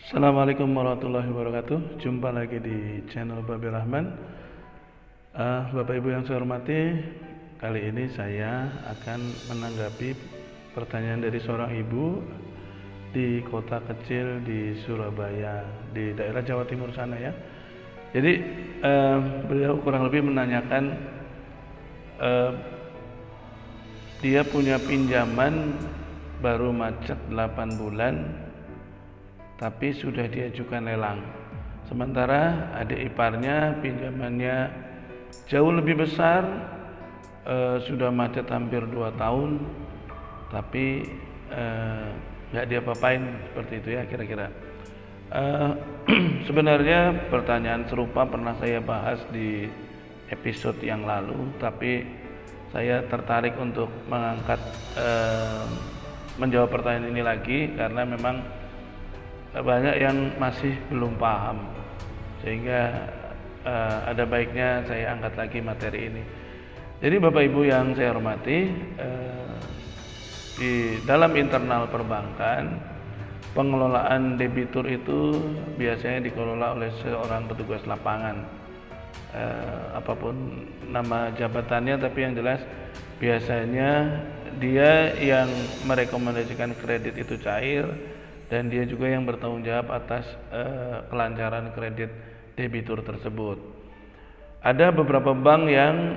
Assalamualaikum warahmatullahi wabarakatuh. Jumpa lagi di channel Babil Rahman. Bapak Ibu yang saya hormati, kali ini saya akan menanggapi pertanyaan dari seorang ibu di kota kecil di Surabaya, di daerah Jawa Timur sana ya. Jadi beliau kurang lebih menanyakan dia punya pinjaman baru macet 8 bulan tapi sudah diajukan lelang. Sementara adik iparnya pinjamannya jauh lebih besar, sudah macet hampir 2 tahun, tapi nggak diapa-apain, seperti itu ya kira-kira. Sebenarnya pertanyaan serupa pernah saya bahas di episode yang lalu, tapi saya tertarik untuk mengangkat menjawab pertanyaan ini lagi karena memang banyak yang masih belum paham, sehingga ada baiknya saya angkat lagi materi ini. Jadi Bapak Ibu yang saya hormati, di dalam internal perbankan, pengelolaan debitur itu biasanya dikelola oleh seorang petugas lapangan, apapun nama jabatannya, tapi yang jelas biasanya dia yang merekomendasikan kredit itu cair, dan dia juga yang bertanggung jawab atas kelancaran kredit debitur tersebut. Ada beberapa bank yang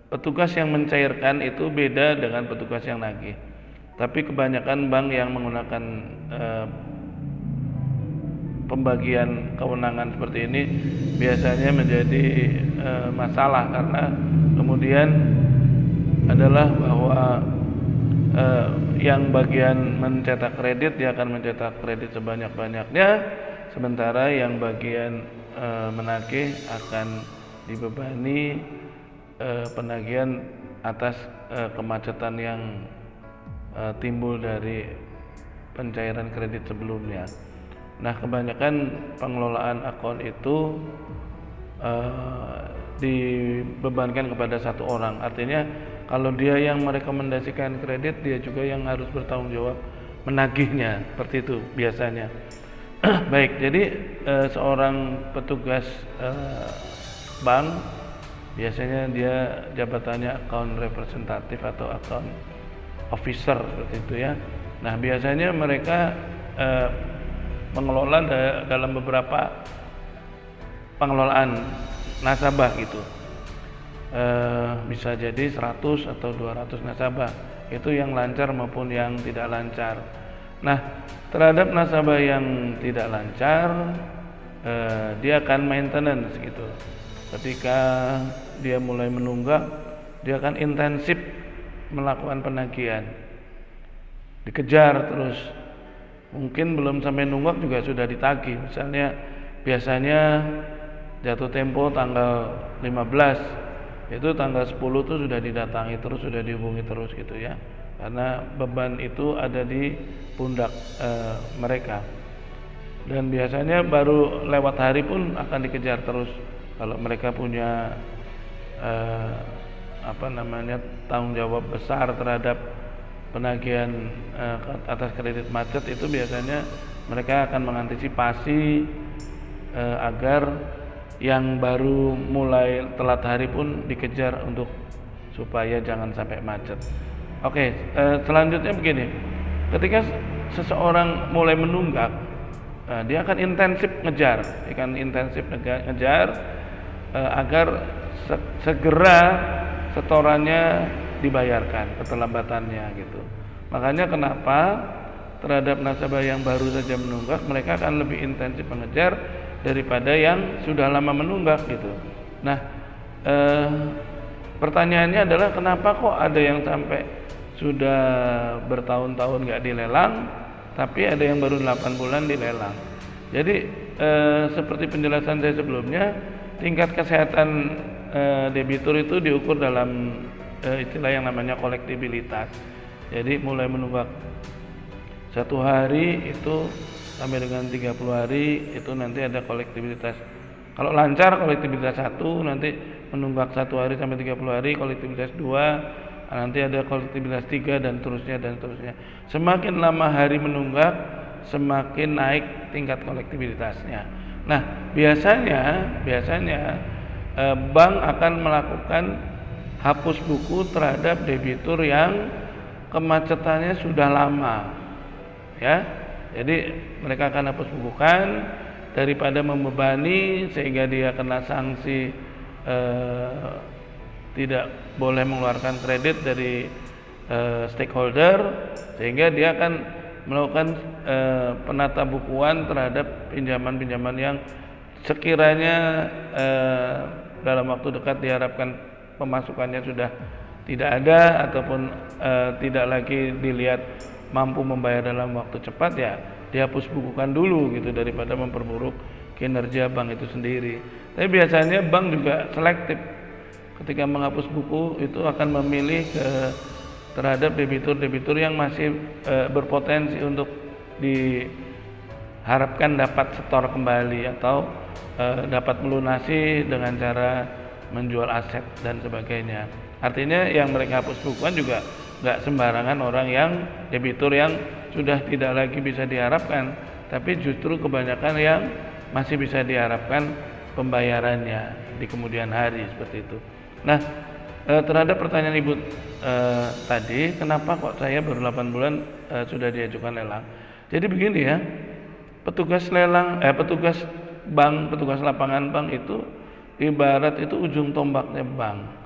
petugas yang mencairkan itu beda dengan petugas yang nagih, tapi kebanyakan bank yang menggunakan pembagian kewenangan seperti ini biasanya menjadi masalah, karena kemudian adalah bahwa yang bagian mencetak kredit dia akan mencetak kredit sebanyak-banyaknya, sementara yang bagian menagih akan dibebani penagihan atas kemacetan yang timbul dari pencairan kredit sebelumnya. Nah, kebanyakan pengelolaan akun itu dibebankan kepada satu orang, artinya kalau dia yang merekomendasikan kredit, dia juga yang harus bertanggung jawab menagihnya, seperti itu biasanya. Baik, jadi seorang petugas bank biasanya dia jabatannya account representatif atau account officer, seperti itu ya. Nah, biasanya mereka mengelola dalam beberapa pengelolaan nasabah gitu. Bisa jadi 100 atau 200 nasabah, itu yang lancar maupun yang tidak lancar. Nah, terhadap nasabah yang tidak lancar, dia akan maintenance gitu. Ketika dia mulai menunggak, dia akan intensif melakukan penagihan, dikejar terus. Mungkin belum sampai nunggak juga sudah ditagih. Misalnya biasanya jatuh tempo tanggal 15, itu tanggal 10 tuh sudah didatangi terus, sudah dihubungi terus gitu ya, karena beban itu ada di pundak mereka, dan biasanya baru lewat hari pun akan dikejar terus kalau mereka punya tanggung jawab besar terhadap penagihan atas kredit macet. Itu biasanya mereka akan mengantisipasi agar yang baru mulai telat hari pun dikejar untuk supaya jangan sampai macet. Oke, selanjutnya begini, ketika seseorang mulai menunggak, dia akan intensif ngejar, agar segera setorannya dibayarkan, keterlambatannya gitu. Makanya kenapa terhadap nasabah yang baru saja menunggak, mereka akan lebih intensif mengejar daripada yang sudah lama menunggak gitu. Nah, pertanyaannya adalah kenapa kok ada yang sampai sudah bertahun-tahun nggak dilelang, tapi ada yang baru 8 bulan dilelang. Jadi seperti penjelasan saya sebelumnya, tingkat kesehatan debitur itu diukur dalam istilah yang namanya kolektibilitas. Jadi mulai menunggak 1 hari itu sampai dengan 30 hari itu nanti ada kolektibilitas. Kalau lancar kolektibilitas 1, nanti menunggak 1 hari sampai 30 hari kolektibilitas 2, nanti ada kolektibilitas 3 dan seterusnya dan seterusnya. Semakin lama hari menunggak, semakin naik tingkat kolektibilitasnya. Nah, biasanya bank akan melakukan hapus buku terhadap debitur yang kemacetannya sudah lama, ya. Jadi mereka akan hapus bukukan daripada membebani sehingga dia kena sanksi tidak boleh mengeluarkan kredit dari stakeholder, sehingga dia akan melakukan penata bukuan terhadap pinjaman-pinjaman yang sekiranya dalam waktu dekat diharapkan pemasukannya sudah tidak ada ataupun tidak lagi dilihat mampu membayar dalam waktu cepat, ya dihapus bukukan dulu gitu daripada memperburuk kinerja bank itu sendiri. Tapi biasanya bank juga selektif ketika menghapus buku, itu akan memilih terhadap debitur-debitur yang masih berpotensi untuk diharapkan dapat setor kembali atau dapat melunasi dengan cara menjual aset dan sebagainya. Artinya yang mereka hapus bukuan juga nggak sembarangan orang yang debitur yang sudah tidak lagi bisa diharapkan, tapi justru kebanyakan yang masih bisa diharapkan pembayarannya di kemudian hari, seperti itu. Nah, terhadap pertanyaan Ibu tadi, kenapa kok saya baru 8 bulan sudah diajukan lelang? Jadi begini ya, petugas lelang, petugas bank, petugas lapangan bank itu ibarat itu ujung tombaknya bank.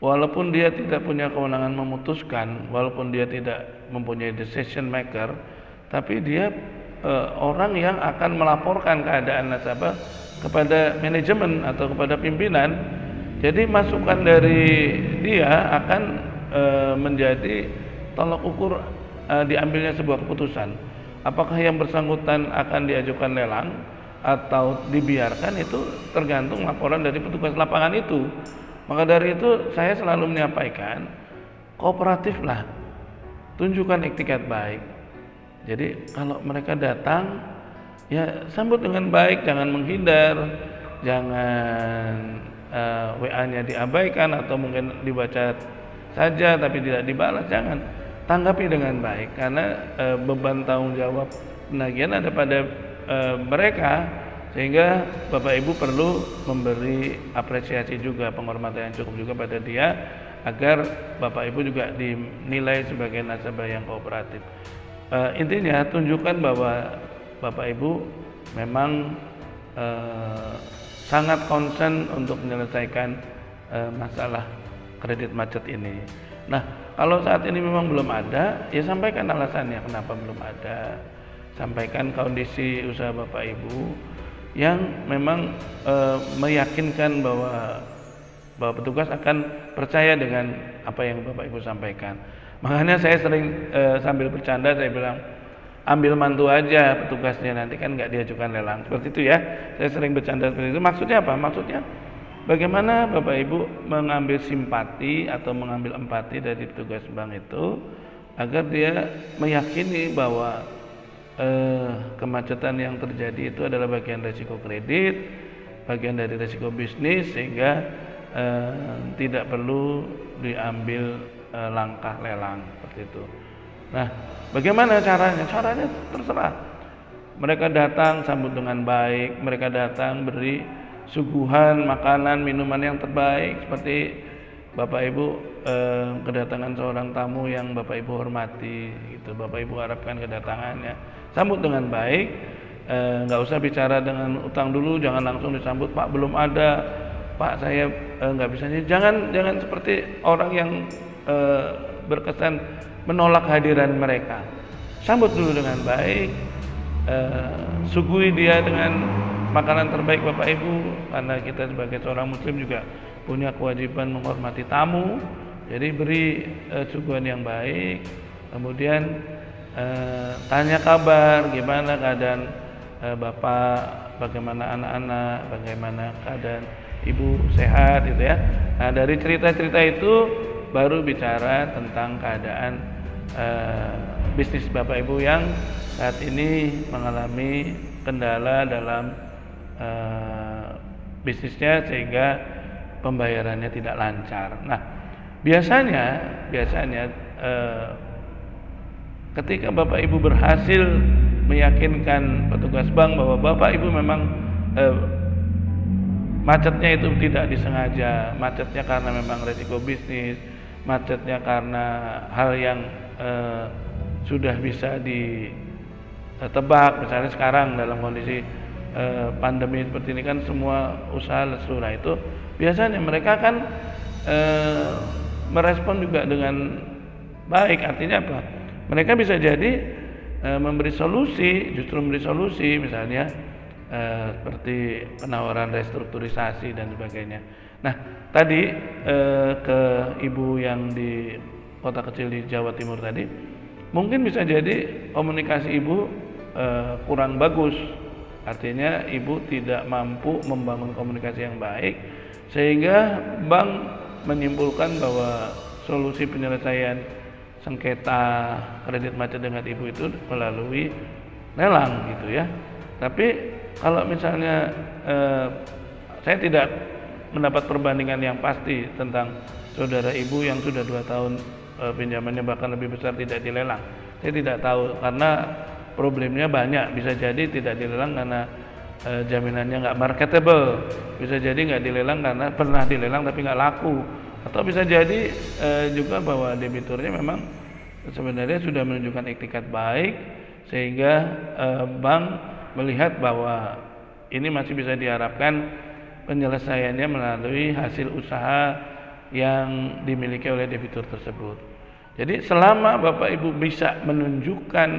Walaupun dia tidak punya kewenangan memutuskan, walaupun dia tidak mempunyai decision maker, tapi dia orang yang akan melaporkan keadaan nasabah kepada manajemen atau kepada pimpinan. Jadi masukan dari dia akan menjadi tolok ukur diambilnya sebuah keputusan. Apakah yang bersangkutan akan diajukan lelang atau dibiarkan, itu tergantung laporan dari petugas lapangan itu. Maka dari itu saya selalu menyampaikan, kooperatiflah, tunjukkan iktikat baik. Jadi kalau mereka datang, ya sambut dengan baik, jangan menghindar, jangan WA-nya diabaikan atau mungkin dibaca saja tapi tidak dibalas, jangan. Tanggapi dengan baik, karena beban tanggung jawab penagihan ada pada mereka, sehingga Bapak Ibu perlu memberi apresiasi juga, penghormatan yang cukup juga pada dia, agar Bapak Ibu juga dinilai sebagai nasabah yang kooperatif. Intinya tunjukkan bahwa Bapak Ibu memang sangat concern untuk menyelesaikan masalah kredit macet ini. Nah, kalau saat ini memang belum ada, ya sampaikan alasannya kenapa belum ada. Sampaikan kondisi usaha Bapak Ibu yang memang meyakinkan bahwa petugas akan percaya dengan apa yang Bapak Ibu sampaikan. Makanya saya sering sambil bercanda saya bilang, ambil mantu aja petugasnya, nanti kan nggak diajukan lelang, seperti itu ya. Saya sering bercanda seperti itu. Maksudnya apa? Maksudnya bagaimana Bapak Ibu mengambil simpati atau mengambil empati dari petugas bank itu, agar dia meyakini bahwa kemacetan yang terjadi itu adalah bagian resiko kredit, bagian dari resiko bisnis, sehingga tidak perlu diambil langkah lelang, seperti itu. Nah, bagaimana caranya? Caranya terserah. Mereka datang sambut dengan baik, mereka datang beri suguhan makanan, minuman yang terbaik, seperti Bapak Ibu kedatangan seorang tamu yang Bapak Ibu hormati, gitu. Bapak Ibu harapkan kedatangannya, sambut dengan baik. Nggak usah bicara dengan utang dulu, jangan langsung disambut, Pak belum ada, Pak saya nggak bisa. Jangan seperti orang yang berkesan menolak kehadiran mereka. Sambut dulu dengan baik, suguhi dia dengan makanan terbaik Bapak Ibu, karena kita sebagai seorang muslim juga punya kewajiban menghormati tamu. Jadi beri suguhan yang baik, kemudian tanya kabar, gimana keadaan Bapak, bagaimana anak-anak, bagaimana keadaan Ibu, sehat gitu ya. Nah, dari cerita-cerita itu baru bicara tentang keadaan bisnis Bapak Ibu yang saat ini mengalami kendala dalam bisnisnya, sehingga pembayarannya tidak lancar. Nah, biasanya ketika Bapak Ibu berhasil meyakinkan petugas bank bahwa Bapak Ibu memang macetnya itu tidak disengaja, macetnya karena memang resiko bisnis, macetnya karena hal yang sudah bisa ditebak. Misalnya sekarang dalam kondisi pandemi seperti ini kan semua usaha lesu. Nah itu biasanya mereka kan merespon juga dengan baik. Artinya apa? Mereka bisa jadi memberi solusi, justru memberi solusi, misalnya seperti penawaran restrukturisasi dan sebagainya. Nah tadi ke ibu yang di kota kecil di Jawa Timur tadi, mungkin bisa jadi komunikasi ibu kurang bagus. Artinya ibu tidak mampu membangun komunikasi yang baik, sehingga bank menyimpulkan bahwa solusi penyelesaian sengketa kredit macet dengan ibu itu melalui lelang gitu ya. Tapi kalau misalnya saya tidak mendapat perbandingan yang pasti tentang saudara ibu yang sudah 2 tahun pinjamannya bahkan lebih besar tidak dilelang. Saya tidak tahu karena problemnya banyak. Bisa jadi tidak dilelang karena jaminannya nggak marketable, bisa jadi nggak dilelang karena pernah dilelang tapi nggak laku, atau bisa jadi juga bahwa debiturnya memang sebenarnya sudah menunjukkan iktikat baik sehingga bank melihat bahwa ini masih bisa diharapkan penyelesaiannya melalui hasil usaha yang dimiliki oleh debitur tersebut. Jadi selama Bapak Ibu bisa menunjukkan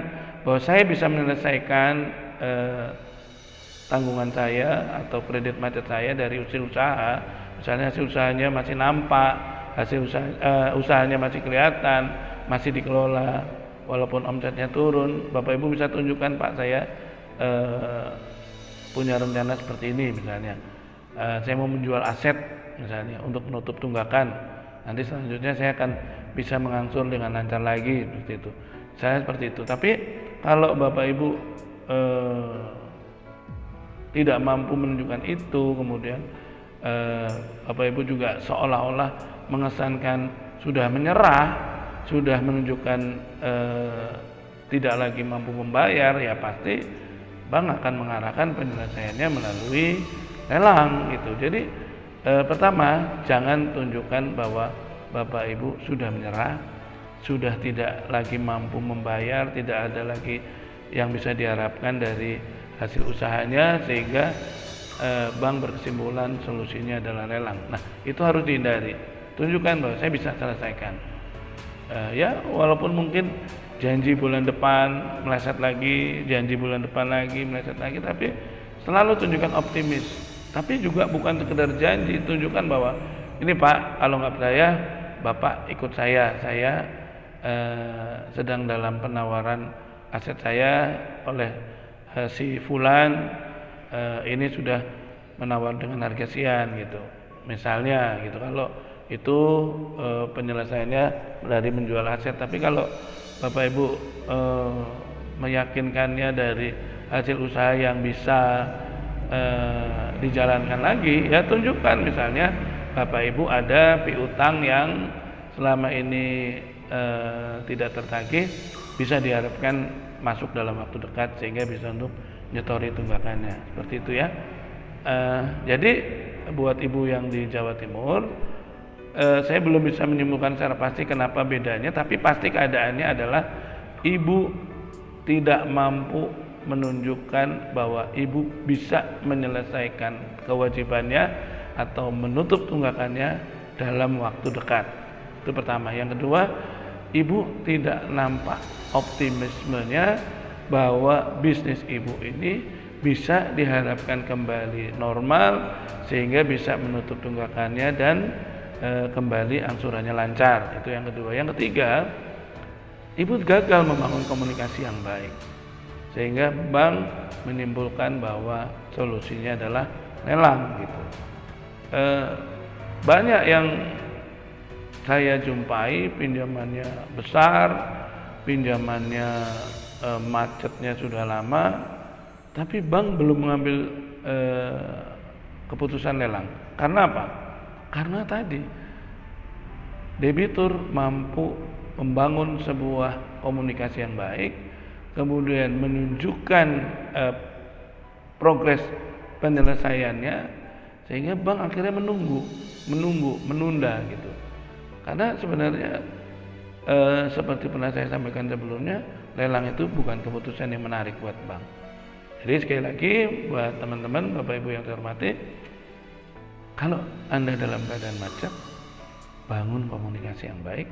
bahwa saya bisa menyelesaikan tanggungan saya atau kredit macet saya dari hasil usaha, misalnya hasil usahanya masih nampak, hasil usahanya masih kelihatan, masih dikelola, walaupun omsetnya turun, Bapak Ibu bisa tunjukkan, Pak, saya punya rencana seperti ini, misalnya saya mau menjual aset misalnya untuk menutup tunggakan, nanti selanjutnya saya akan bisa mengangsur dengan lancar lagi, seperti itu. Saya seperti itu. Tapi kalau Bapak Ibu tidak mampu menunjukkan itu, kemudian Bapak Ibu juga seolah-olah mengesankan sudah menyerah, sudah menunjukkan tidak lagi mampu membayar, ya pasti bank akan mengarahkan penyelesaiannya melalui lelang gitu. Jadi pertama, jangan tunjukkan bahwa Bapak Ibu sudah menyerah, sudah tidak lagi mampu membayar, tidak ada lagi yang bisa diharapkan dari hasil usahanya, sehingga bank berkesimpulan solusinya adalah lelang. Nah, itu harus dihindari. Tunjukkan bahwa saya bisa selesaikan. Ya, walaupun mungkin janji bulan depan meleset lagi, janji bulan depan lagi meleset lagi, tapi selalu tunjukkan optimis. Tapi juga bukan sekedar janji, tunjukkan bahwa ini Pak, kalau nggak percaya, Bapak ikut saya sedang dalam penawaran aset saya oleh si Fulan, ini sudah menawar dengan harga sekian gitu, misalnya gitu. Kalau itu penyelesaiannya dari menjual aset. Tapi kalau Bapak Ibu meyakinkannya dari hasil usaha yang bisa dijalankan lagi, ya tunjukkan, misalnya Bapak Ibu ada piutang yang selama ini tidak tertagih, bisa diharapkan masuk dalam waktu dekat sehingga bisa untuk nyetori tunggakannya, seperti itu ya. Jadi buat ibu yang di Jawa Timur, saya belum bisa menyimpulkan secara pasti kenapa bedanya, tapi pasti keadaannya adalah ibu tidak mampu menunjukkan bahwa ibu bisa menyelesaikan kewajibannya atau menutup tunggakannya dalam waktu dekat. Itu pertama. Yang kedua, ibu tidak nampak optimismenya bahwa bisnis ibu ini bisa diharapkan kembali normal sehingga bisa menutup tunggakannya dan kembali angsurannya lancar. Itu yang kedua. Yang ketiga, ibu gagal membangun komunikasi yang baik sehingga bank menimbulkan bahwa solusinya adalah lelang gitu. Banyak yang saya jumpai pinjamannya besar, pinjamannya macetnya sudah lama, tapi bank belum mengambil keputusan lelang. Karena apa? Karena tadi debitur mampu membangun sebuah komunikasi yang baik kemudian menunjukkan progres penyelesaiannya, sehingga bank akhirnya menunda gitu. Karena sebenarnya seperti pernah saya sampaikan sebelumnya, lelang itu bukan keputusan yang menarik buat bank. Jadi sekali lagi buat teman-teman, Bapak Ibu yang saya hormati, kalau Anda dalam keadaan macet, bangun komunikasi yang baik,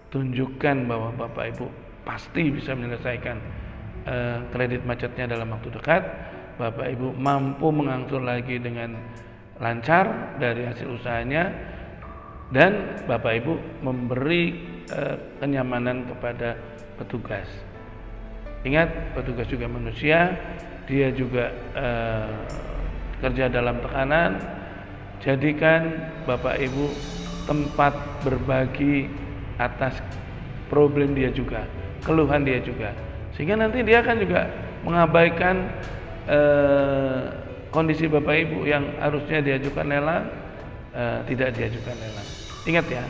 tunjukkan bahwa Bapak Ibu pasti bisa menyelesaikan kredit macetnya dalam waktu dekat. Bapak Ibu mampu mengangsur lagi dengan lancar dari hasil usahanya, dan Bapak Ibu memberi kenyamanan kepada petugas. Ingat, petugas juga manusia, dia juga kerja dalam tekanan. Jadikan Bapak Ibu tempat berbagi atas problem dia juga, keluhan dia juga, sehingga nanti dia akan juga mengabaikan kondisi Bapak Ibu yang harusnya diajukan lelang, tidak diajukan lelang. Ingat ya,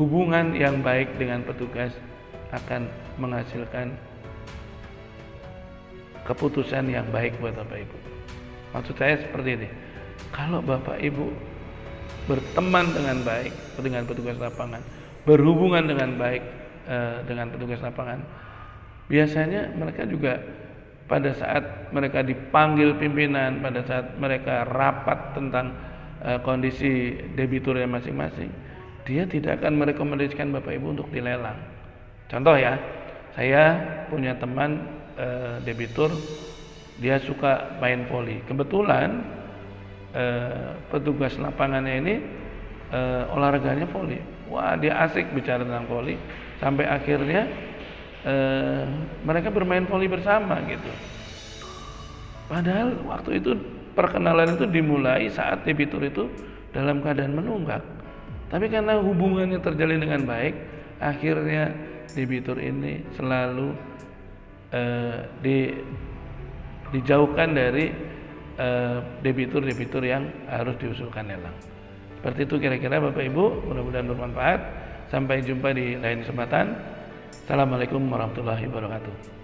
hubungan yang baik dengan petugas akan menghasilkan keputusan yang baik buat Bapak Ibu. Maksud saya seperti ini, kalau Bapak Ibu berteman dengan baik dengan petugas lapangan, berhubungan dengan baik dengan petugas lapangan, biasanya mereka juga pada saat mereka dipanggil pimpinan, pada saat mereka rapat tentang kondisi debiturnya masing-masing, dia tidak akan merekomendasikan Bapak Ibu untuk dilelang. Contoh ya, saya punya teman debitur, dia suka main voli. Kebetulan petugas lapangannya ini olahraganya voli. Wah, dia asik bicara tentang voli, sampai akhirnya mereka bermain voli bersama gitu. Padahal waktu itu perkenalan itu dimulai saat debitur itu dalam keadaan menunggak. Tapi karena hubungannya terjalin dengan baik, akhirnya debitur ini selalu dijauhkan dari debitur-debitur yang harus diusulkan lelang. Seperti itu kira-kira Bapak Ibu, mudah-mudahan bermanfaat. Sampai jumpa di lain kesempatan. Assalamualaikum warahmatullahi wabarakatuh.